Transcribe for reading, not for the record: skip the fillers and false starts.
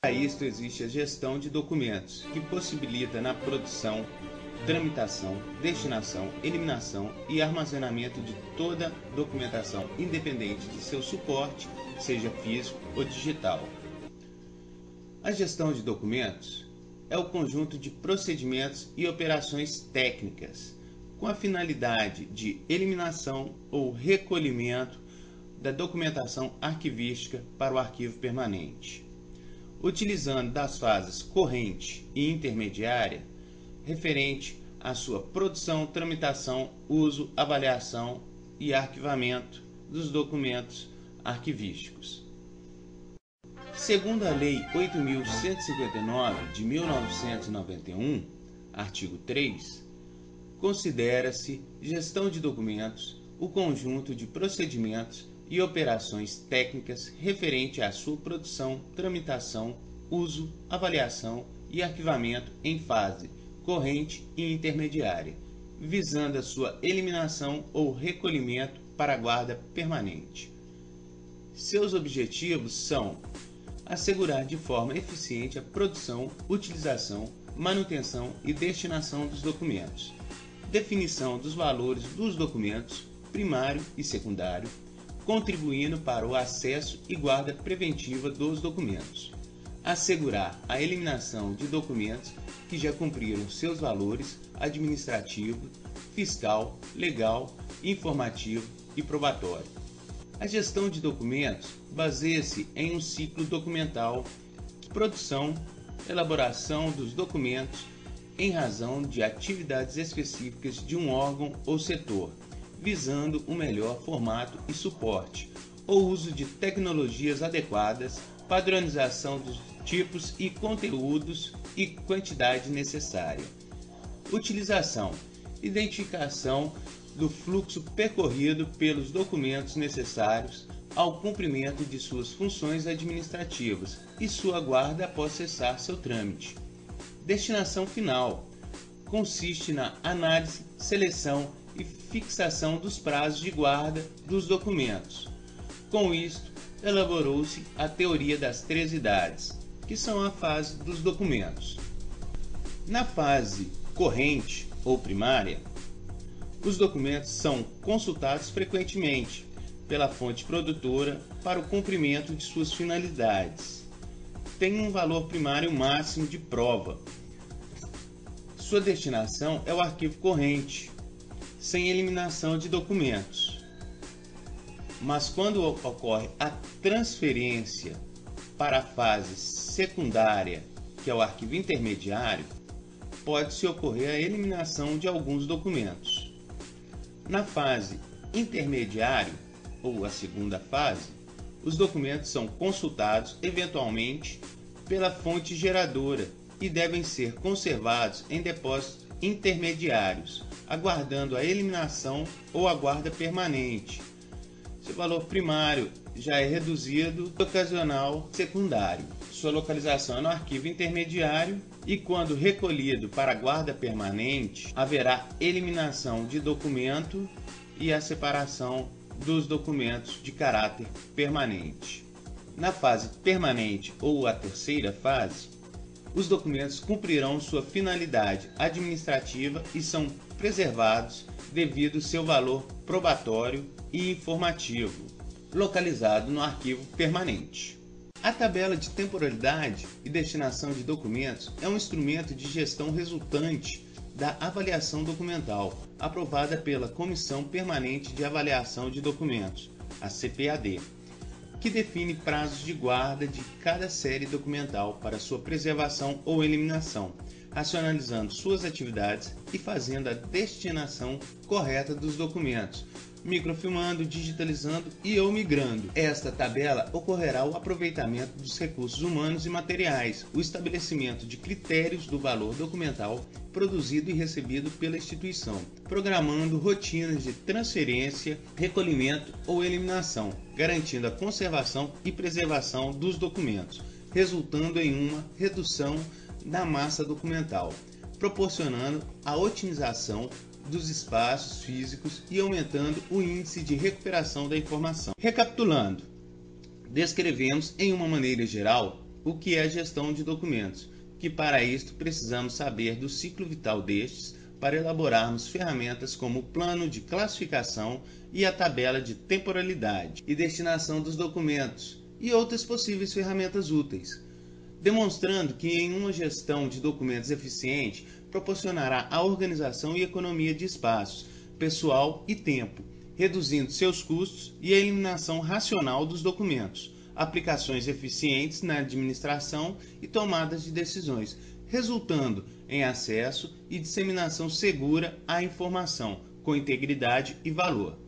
Para isto existe a gestão de documentos, que possibilita na produção, tramitação, destinação, eliminação e armazenamento de toda documentação, independente de seu suporte, seja físico ou digital. A gestão de documentos é o conjunto de procedimentos e operações técnicas, com a finalidade de eliminação ou recolhimento da documentação arquivística para o arquivo permanente, utilizando das fases corrente e intermediária, referente à sua produção, tramitação, uso, avaliação e arquivamento dos documentos arquivísticos. Segundo a Lei 8.159 de 1991, artigo 3, considera-se gestão de documentos o conjunto de procedimentos e operações técnicas referente à sua produção, tramitação, uso, avaliação e arquivamento em fase corrente e intermediária, visando a sua eliminação ou recolhimento para a guarda permanente. Seus objetivos são assegurar de forma eficiente a produção, utilização, manutenção e destinação dos documentos, definição dos valores dos documentos primário e secundário, contribuindo para o acesso e guarda preventiva dos documentos, assegurar a eliminação de documentos que já cumpriram seus valores administrativo, fiscal, legal, informativo e probatório. A gestão de documentos baseia-se em um ciclo documental, produção, elaboração dos documentos em razão de atividades específicas de um órgão ou setor, visando o melhor formato e suporte, o uso de tecnologias adequadas, padronização dos tipos e conteúdos e quantidade necessária. Utilização, identificação do fluxo percorrido pelos documentos necessários ao cumprimento de suas funções administrativas e sua guarda após cessar seu trâmite. Destinação final consiste na análise, seleção e fixação dos prazos de guarda dos documentos. Com isto, elaborou-se a teoria das 3 idades, que são a fase dos documentos. Na fase corrente ou primária, os documentos são consultados frequentemente pela fonte produtora para o cumprimento de suas finalidades. Tem um valor primário máximo de prova. Sua destinação é o arquivo corrente, sem eliminação de documentos. Mas quando ocorre a transferência para a fase secundária, que é o arquivo intermediário, pode-se ocorrer a eliminação de alguns documentos. Na fase intermediária, ou a segunda fase, os documentos são consultados eventualmente pela fonte geradora e devem ser conservados em depósitos intermediários, aguardando a eliminação ou a guarda permanente. Seu valor primário já é reduzido ocasional secundário. Sua localização é no arquivo intermediário e, quando recolhido para a guarda permanente, haverá eliminação de documento e a separação dos documentos de caráter permanente. Na fase permanente ou a terceira fase, os documentos cumprirão sua finalidade administrativa e são preservados devido ao seu valor probatório e informativo, localizado no arquivo permanente. A tabela de temporalidade e destinação de documentos é um instrumento de gestão resultante da avaliação documental, aprovada pela Comissão Permanente de Avaliação de Documentos, a CPAD, que define prazos de guarda de cada série documental para sua preservação ou eliminação, racionalizando suas atividades e fazendo a destinação correta dos documentos, microfilmando, digitalizando e ou migrando. Esta tabela ocorrerá o aproveitamento dos recursos humanos e materiais, o estabelecimento de critérios do valor documental produzido e recebido pela instituição, programando rotinas de transferência, recolhimento ou eliminação, garantindo a conservação e preservação dos documentos, resultando em uma redução da massa documental, proporcionando a otimização dos espaços físicos e aumentando o índice de recuperação da informação. Recapitulando, descrevemos em uma maneira geral o que é a gestão de documentos, que para isto precisamos saber do ciclo vital destes para elaborarmos ferramentas como o plano de classificação e a tabela de temporalidade e destinação dos documentos e outras possíveis ferramentas úteis, demonstrando que em uma gestão de documentos eficiente proporcionará a organização e economia de espaços, pessoal e tempo, reduzindo seus custos e a eliminação racional dos documentos, aplicações eficientes na administração e tomadas de decisões, resultando em acesso e disseminação segura à informação, com integridade e valor.